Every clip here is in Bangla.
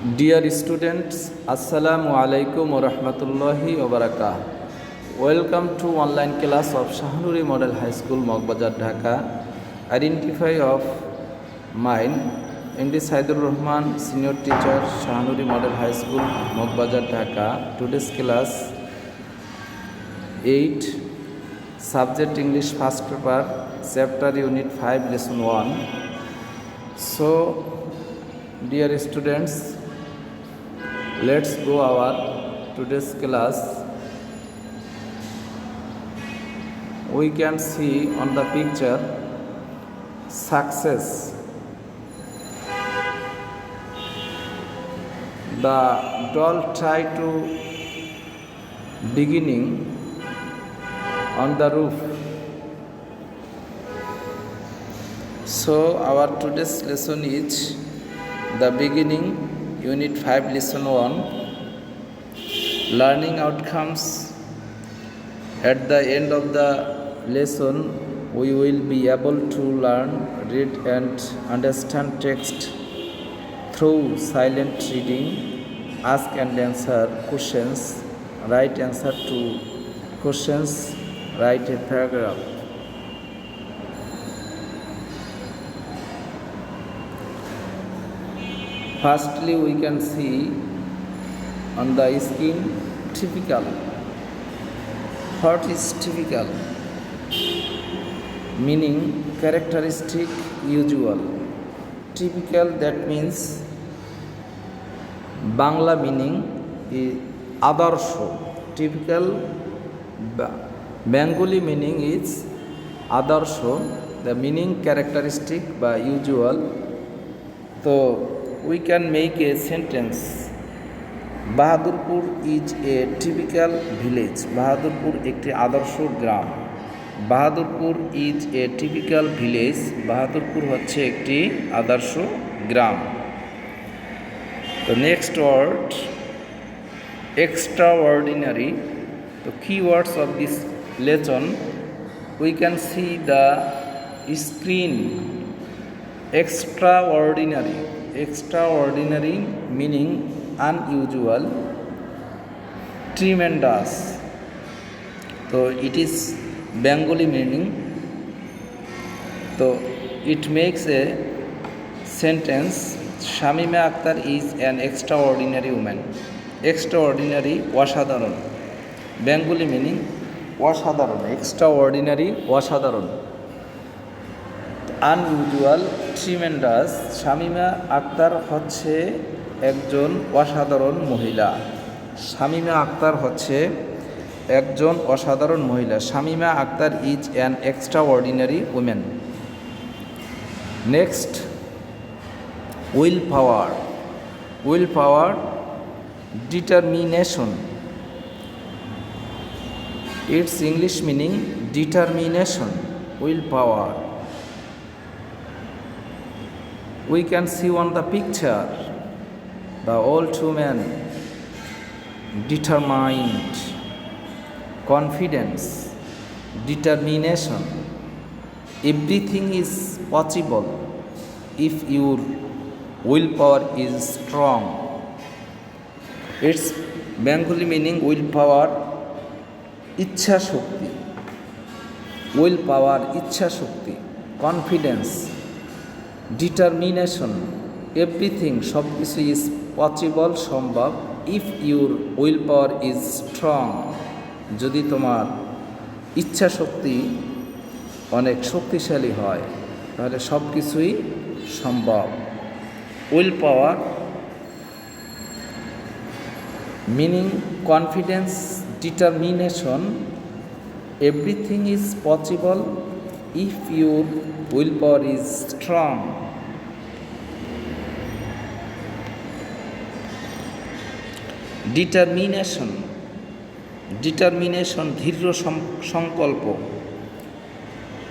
Dear students, Assalamu alaikum wa rahmatullahi wa barakatuh. Welcome to online class of Shahnuri Model High School, Mogbazar, Dhaka. Identify of mine, MD Saidur Rahman, Senior Teacher, Shahnuri Model High School, Mogbazar, Dhaka. Today's class 8, Subject English First Paper, Chapter Unit 5, Lesson 1. So, dear students, let's go our today's class. We can see on the picture success. The doll tried to beginning on the roof. So our today's lesson is the beginning, Unit 5, Lesson 1. Learning outcomes. At the end of the lesson, we will be able to learn, read and understand text through silent reading, ask and answer questions, write answer to questions, write a paragraph. Firstly, we can see on the screen typical. What is typical? Meaning characteristic, usual. Typical, that means Bangla meaning is adarsho. Typical Bengali meaning is adarsho. The meaning characteristic by usual. So we can make a sentence. Bahadurpur is a typical village. Bahadurpur একটি আদর্শ গ্রাম. Bahadurpur is a typical village. Bahadurpur হচ্ছে একটি আদর্শ গ্রাম. The next word, extraordinary. The keywords of this lesson, we can see the screen. Extraordinary. Extraordinary meaning unusual. Tremendous. So it is Bengali meaning. So it makes a sentence. Shamima Akhtar is an extraordinary woman. Extraordinary, অসাধারণ. Bengali meaning অসাধারণ. Extraordinary, অসাধারণ. Unusual, tremendous. শামিমা আক্তার হচ্ছে একজন অসাধারণ মহিলা. শামিমা আক্তার হচ্ছে একজন অসাধারণ মহিলা. Shamima Akter is an extraordinary women. Next, will power. Will power, determination. Its English meaning determination. Will power. We can see on the picture the old woman, determined, confidence, determination. Everything is possible if your willpower is strong. Its Bengali meaning willpower, ইচ্ছা শক্তি. Willpower, ইচ্ছা শক্তি. Confidence, determination. এভরিথিং, সব কিছু ইজ পসিবল, সম্ভব, if your will power is strong, যদি তোমার ইচ্ছা শক্তি অনেক শক্তিশালী হয় তাহলে সব কিছুই সম্ভব. Will power meaning confidence, determination. Everything is possible if your willpower is strong. Determination. Determination, দৃঢ় সংকল্প.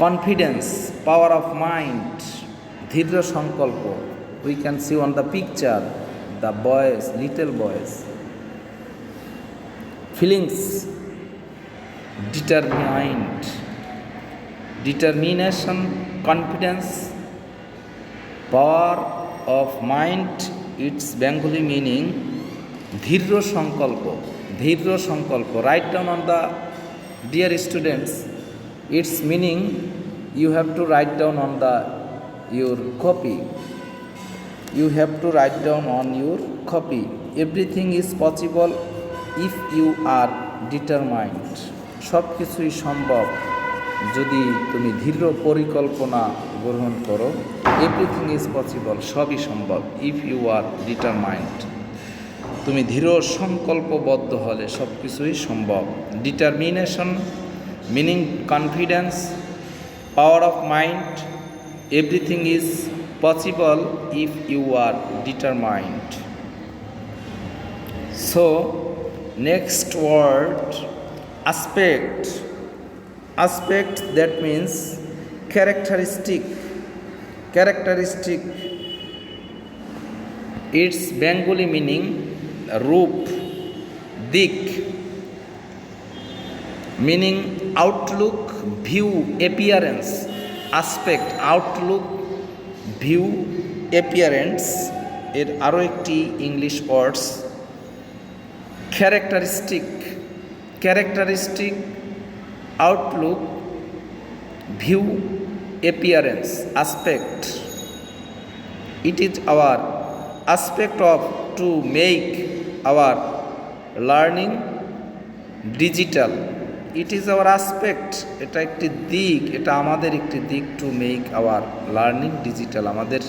Confidence, power of mind, দৃঢ় সংকল্প. We can see on the picture the boys, little boys. Feelings, determined. Determination, confidence, power of mind, its Bengali meaning ধীর্য সংকল্প। ধীর্য সংকল্প। Write down on the dear students its meaning you have to write down on your copy. You have to write down on your copy. Everything is possible if you are determined. সব কিছুই সম্ভব যদি তুমি দৃঢ় পরিকল্পনা গ্রহণ করো। এভরিথিং ইজ পসিবল, সবই সম্ভব ইফ ইউ আর ডিটারমাইন্ড। তুমি দৃঢ় সংকল্পবদ্ধ হলে সব কিছুই সম্ভব। Determination meaning confidence, power of mind. Everything is possible if you are determined. So next word, aspect. Aspect, that means characteristic. Characteristic, its Bengali meaning roop, dik, meaning outlook, view, appearance. Aspect, outlook, view, appearance এর আরও একটি English words characteristic. Characteristic, outlook, view, appearance, aspect. It is our aspect of to make our learning digital. It is our aspect, এটা একটি দিক, এটা আমাদের একটি দিক to make our learning digital, আমাদের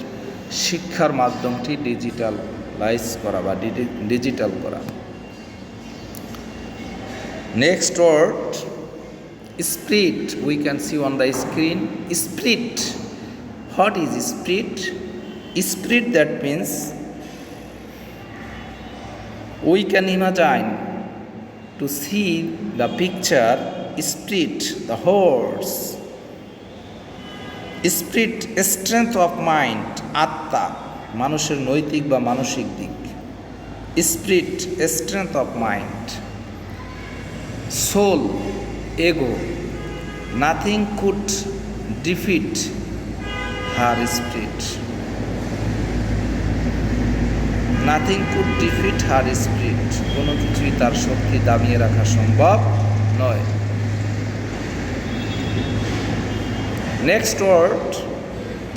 শিক্ষার মাধ্যমটি ডিজিটালাইজ করা বা ডিজিটাল করা। Next word spirit, we can see on the screen. Spirit, what is spirit? Spirit, that means we can imagine to see the picture, spirit, the horse. Spirit, strength of mind, আত্মা, মানুষের নৈতিক বা মানসিক দিক। Spirit, strength of mind. Soul, ego. Nothing could defeat her spirit. Nothing could defeat her spirit, কোনো কিছুই তার শক্তি দাবিয়ে রাখা সম্ভব নয়। Next word,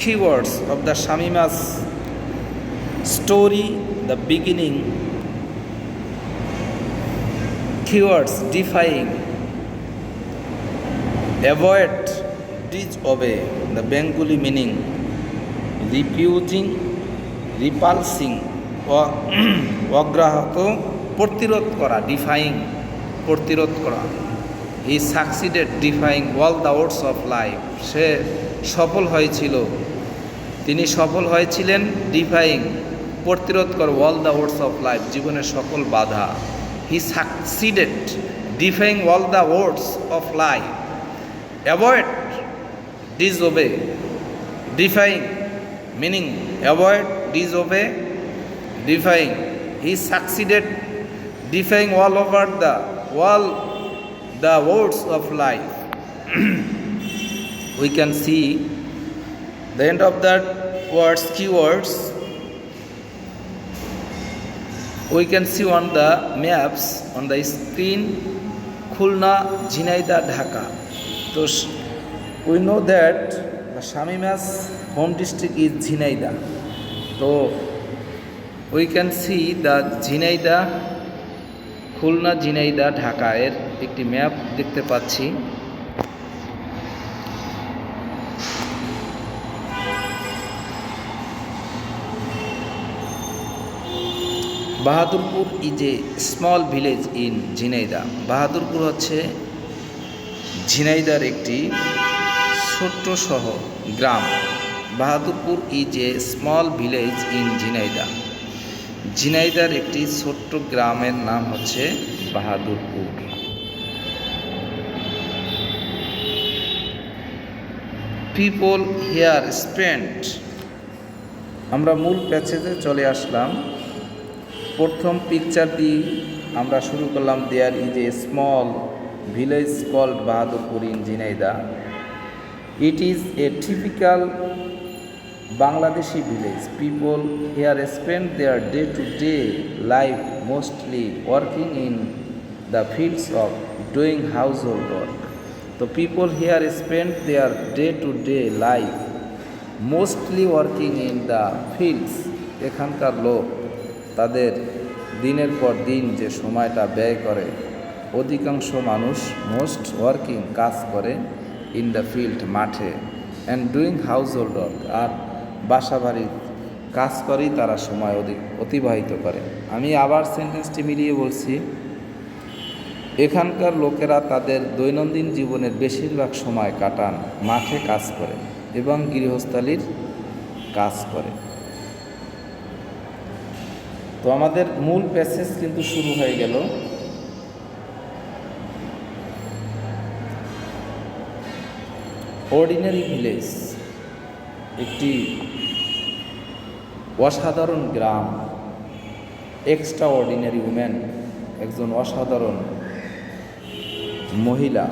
keywords of the Shamima's story, the beginning. Keywords, defying, avoid, disobey, the Bengali meaning refusing, repulsing, অগ্রাহত, প্রতিরোধ করা, ডিফাইং, প্রতিরোধ করা। He succeeded defying all the words of life, সে সফল হয়েছিল, তিনি সফল হয়েছিলেন ডিফাইং, প্রতিরোধ করে all the words of life, জীবনের সকল বাধা। He succeeded defying all the words of life. Avoid, disobey, defying meaning avoid, disobey, defying. He succeeded defying all over the words of life. We can see the end of that words, keywords. We can see on the maps on the screen Khulna, Jhinaidah, Dhaka. So we know that the Shamima's home district is Jhinaidah. So we can see the Jhinaidah, Khulna, Jhenaidah, Dhaka এর একটি ম্যাপ দেখতে পাচ্ছি। Bahadurpur is a small village in Jhenaidah. Bahadurpur হচ্ছে ঝিনাইদহর একটি ছোট্ট শহর, গ্রাম। Bahadurpur is a small village in Jhenaidah. ঝিনাইদহর একটি ছোট্ট গ্রামের নাম হচ্ছে বাহাদুরপুর। People here spend. আমরা মূল প্যাসেজে চলে আসলাম। প্রথম পিকচার দিয়ে আমরা শুরু করলাম, there is a small village called Bahadurpur in Jhenaidah. It is a typical Bangladeshi village. People here spend their day-to-day life mostly working in the fields of doing household work. So people here spend their day-to-day life mostly working in the fields. এখানকার লোক তাদের দিনের পর দিন যে সময়টা ব্যয় করে, অধিকাংশ মানুষ মোস্ট ওয়ার্কিং কাজ করে ইন দ্য ফিল্ড মাঠে, and doing household work আর বাসাবাড়ির কাজ করেই তারা সময় অতিবাহিত করে। আমি আবার সেন্টেন্সটি মিলিয়ে বলছি, এখানকার লোকেরা তাদের দৈনন্দিন জীবনের বেশিরভাগ সময় কাটান মাঠে কাজ করে এবং গৃহস্থালির কাজ করে। তো আমাদের মূল প্যাসেজ কিন্তু শুরু হয়ে গেল। অর্ডিনারি ভিলেজ একটি অসাধারণ গ্রাম, এক্সট্রা অর্ডিনারি উম্যান একজন অসাধারণ মহিলা,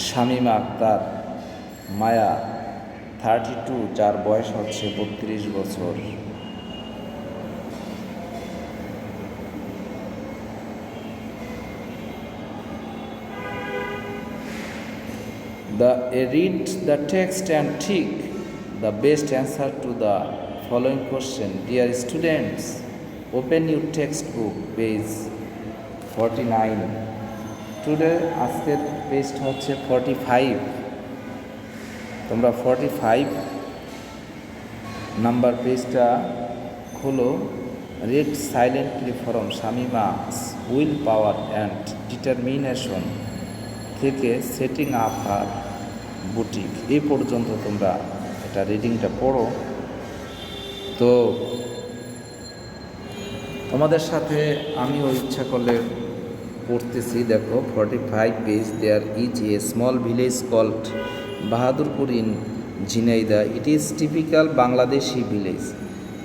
শামীমা আক্তার মায়া 32, যার বয়স হচ্ছে 32 বছর। Read the text and tick the best answer to the following question. Dear students, open your textbook page 49. Today আজকের পেজটা হচ্ছে 45। তোমরা 45 নাম্বার পেজটা খোলো। Read silently from Shamima's will power and determination থেকে সেটিং আপ হার বুটিক। এই পর্যন্ত তোমরা এটা রিডিংটা পড়ো। তো তোমাদের সাথে আমিও ইচ্ছা করলে পড়তেছি। দেখো 45 page. There is a small village called Bahadurpur in Jhenaidah. It is typical Bangladeshi village.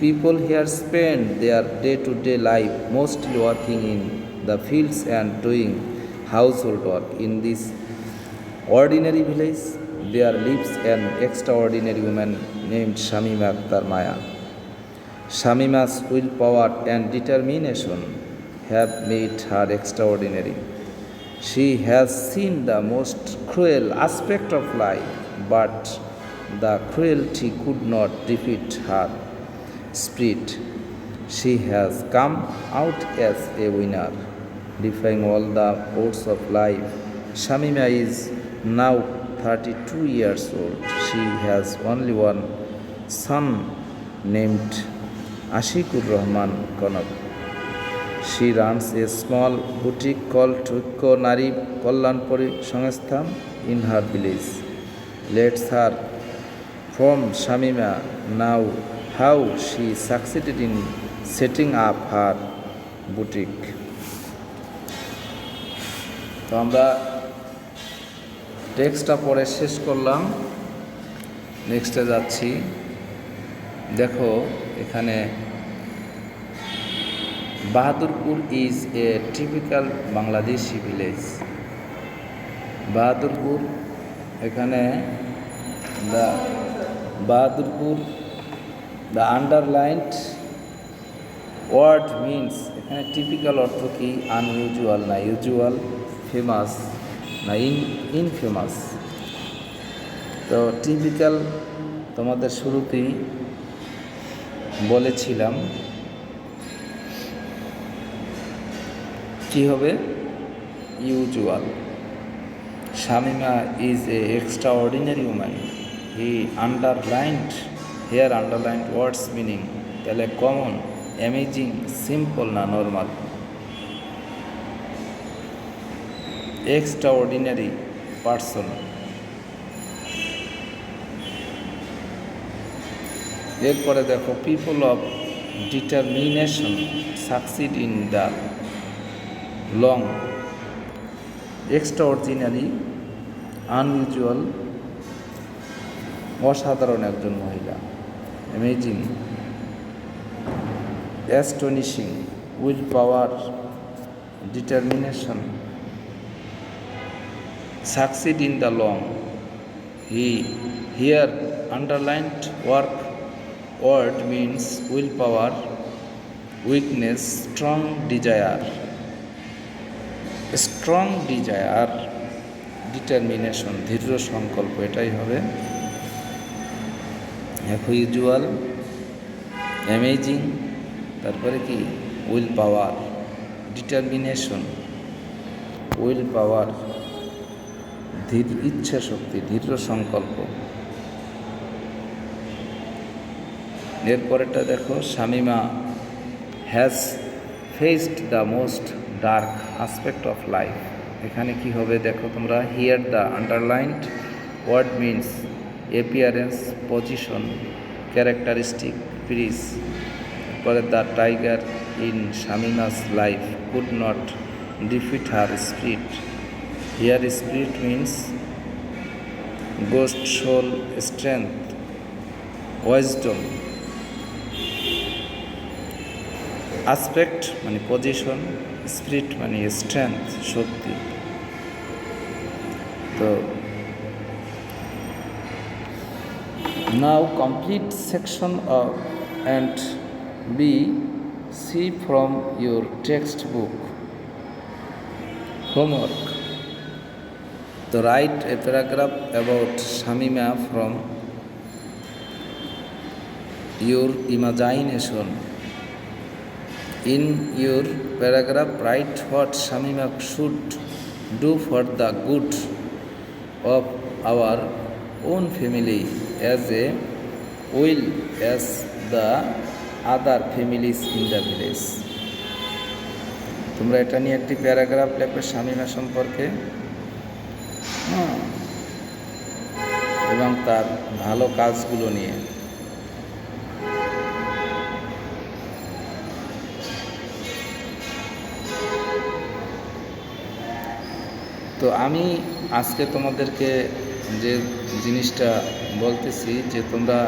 People here spend their day-to-day life mostly working in the fields and doing household work. In this ordinary village, there lives an extraordinary woman named Shamima Akhtar Maya. Shamima's willpower and determination have made her extraordinary. She has seen the most cruel aspect of life, but the cruelty could not defeat her spirit. She has come out as a winner, defying all the odds of life. Shamima is now 32 years old. She has only one son named Ashikur Rahman Kanak. She runs a small boutique called Tukko Nari Kallanpuri Sangsthan in her village. Let's hear from Shamima now how she succeeded in setting up her boutique. তো আমরা টেক্সটটা পড়ে শেষ করলাম, নেক্সটে যাচ্ছি। দেখো এখানে Bahadurpur is a typical Bangladeshi village. Bahadurpur, এখানে Bahadurpur the underlined word means, এখানে টিপিক্যাল অর্থ কি? আনইউজুয়াল না ইউজুয়াল, ফেমাস না ইনফেমাস। তো টিপিক্যাল তোমাদের শুরুতেই বলেছিলাম কি হবে? Usual. Shamima is a extraordinary woman. He underlined, here underlined words meaning, তাহলে কমন, অ্যামেজিং, সিম্পল না নর্মাল। Extraordinary person. এরপরে দেখো people of determination succeed in the long. Extraordinary, unusual, অসাধারণ একজন মহিলা। Amazing, astonishing, will power, determination, succeed in the long, He here underlined work word means willpower, weakness, strong desire, determination, দৃঢ় সংকল্প, এটাই হবে। ইউজুয়াল, অ্যামেজিং, তারপরে কি will power, determination, will power, ইচ্ছা শক্তি, দৃঢ় সংকল্প। এরপরেরটা দেখো, Shamima has faced the most dark aspect of life. এখানে কি হবে দেখো তোমরা, here the underlined word means appearance, position, characteristic, প্রিস। এরপরে the tiger in Shamima's life could not defeat her spirit. Here spirit means ghost, soul, strength, wisdom. Aspect মানে পজিশন, স্পিরিট মানে স্ট্রেংথ, শক্তি। তো now complete section of and B C from your textbook homework. তো write a paragraph about Shamima from your imagination. In your paragraph, write what Shamima should do for the good of our own family as well as the other families in the village. তোমরা এটা নিয়ে একটি প্যারাগ্রাফ লেখো শামিমা সম্পর্কে, এবং তার ভালো কাজগুলো নিয়ে। তো আমি আজকে তোমাদেরকে যে জিনিসটা বলতেছি, যে তোমরা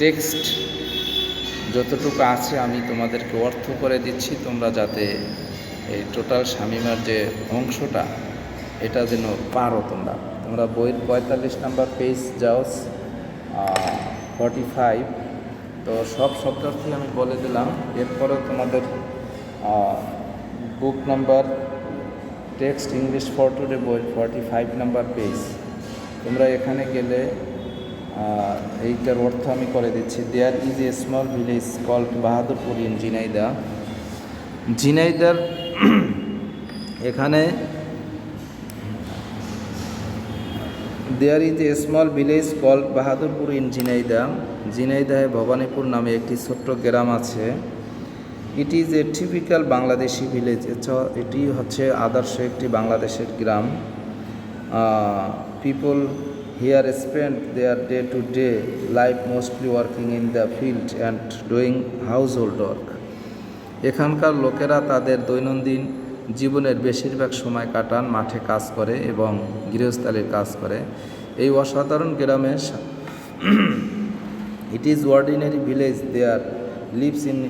টেক্সট যতটুকু আছে আমি তোমাদেরকে অর্থ করে দিচ্ছি, তোমরা যাতে এই টোটাল শামিমার যে অংশটা এটা যেন পারো। তোমরা বইয়ের 45 নাম্বার পেজ যাও, 45। তো সব শব্দার্থী আমি বলে দিলাম। এরপরেও তোমাদের বুক number text English for today বই 45 নাম্বার পেজ, তোমরা এখানে গেলে এইটার অর্থ আমি করে দিচ্ছি। There is a small village called Bahadurpur in Jhenaidah. এখানে there is a small village called Bahadurpur in ঝিনাইদাহে ভবানীপুর নামে একটি ছোট্ট গ্রাম আছে। It is a typical Bangladeshi village. এটি হচ্ছে আদর্শ একটি বাংলাদেশের গ্রাম। People here spend their day to day life mostly working in the field and doing household work. এখানকার লোকেরা তাদের দৈনন্দিন জীবনের বেশিরভাগ সময় কাটান মাঠে কাজ করে এবং গৃহস্থালির কাজ করে। এই অসাধারণ গ্রামে it is ordinary village there lives in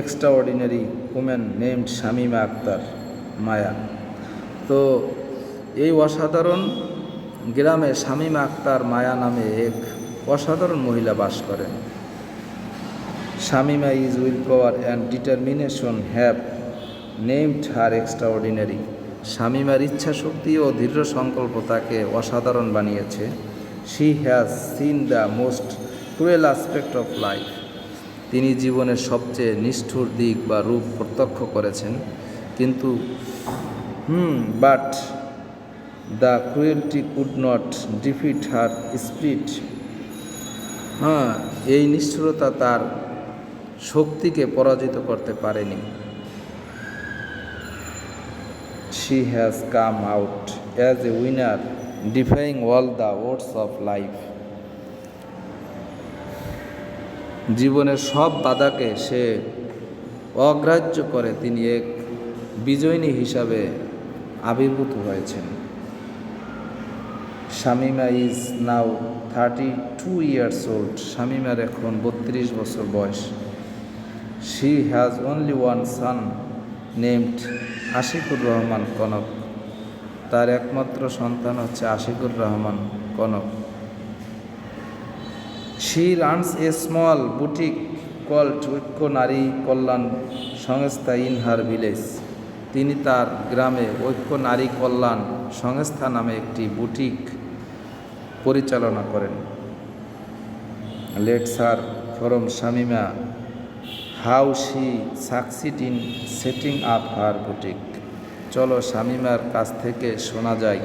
extraordinary women named Shamima Akter Maya. তো এই অসাধারণ গ্রামে শামিমা আক্তার মায়া নামে এক অসাধারণ মহিলা বাস করেন। Shamima is will power and determination have named her extraordinary. শামিমার ইচ্ছা শক্তি ও দৃঢ় সংকল্প তাকে অসাধারণ বানিয়েছে। She has seen the most cruel aspect of life. তিনি জীবনের সবচেয়ে নিষ্ঠুর দিক বা রূপ প্রত্যক্ষ করেছেন। কিন্তু but the cruelty could not defeat her spirit. এই নিষ্ঠুরতা তার শক্তিকে পরাজিত করতে পারেনি। She has come out as a winner defying all the odds of life. জীবনের সব বাধাকে সে অগ্রাহ্য করে তিনি এক বিজয়িনী হিসাবে আবির্ভূত হয়েছেন। Shamima is now 32 years old। শামিমার এখন 32 বছর বয়স। She has only one son named Ashikur Rahman Konok. তার একমাত্র সন্তান হচ্ছে Ashikur Rahman Konok. She runs a small boutique called Oikya Nari কল্যাণ সংস্থা ইন হার ভিলেজ। তিনি তার গ্রামে ঐক্য নারী কল্যাণ সংস্থা নামে একটি বুটিক পরিচালনা করেন। Let's her from Shamima how she succeed in setting up her boutique. চলো শামিমার কাছ থেকে শোনা যায়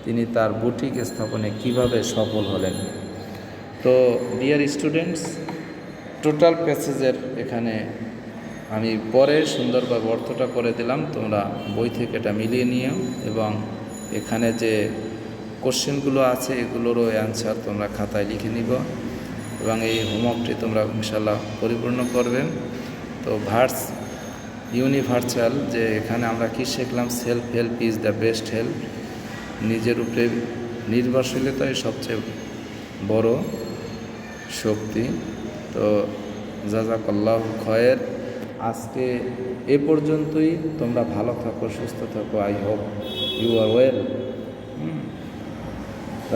তিনি তার বুটিক স্থাপনে কিভাবে সফল হলেন। তো ডিয়ার স্টুডেন্টস, টোটাল প্যাসেজের এখানে আমি পরে সুন্দরভাবে অর্থটা করে দিলাম, তোমরা বই থেকে এটা মিলিয়ে নিও এবং এখানে যে কোশ্চেনগুলো আছে এগুলোরও অ্যান্সার তোমরা খাতায় লিখে নিব এবং এই হোমওয়ার্কটি তোমরা ইনশাল্লাহ পরিপূর্ণ করবেন। তো ভার্স ইউনিভার্সাল, যে এখানে আমরা কি শিখলাম, self help is the best help. নিজের উপরে নির্ভরশীলতাই সবচেয়ে বড় শক্তি। তো জাযাকাল্লাহু খায়ের। আজকে এ পর্যন্তই। তোমরা ভালো থাকো, সুস্থ থাকো। I hope you are well.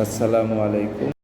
আসসালামু আলাইকুম।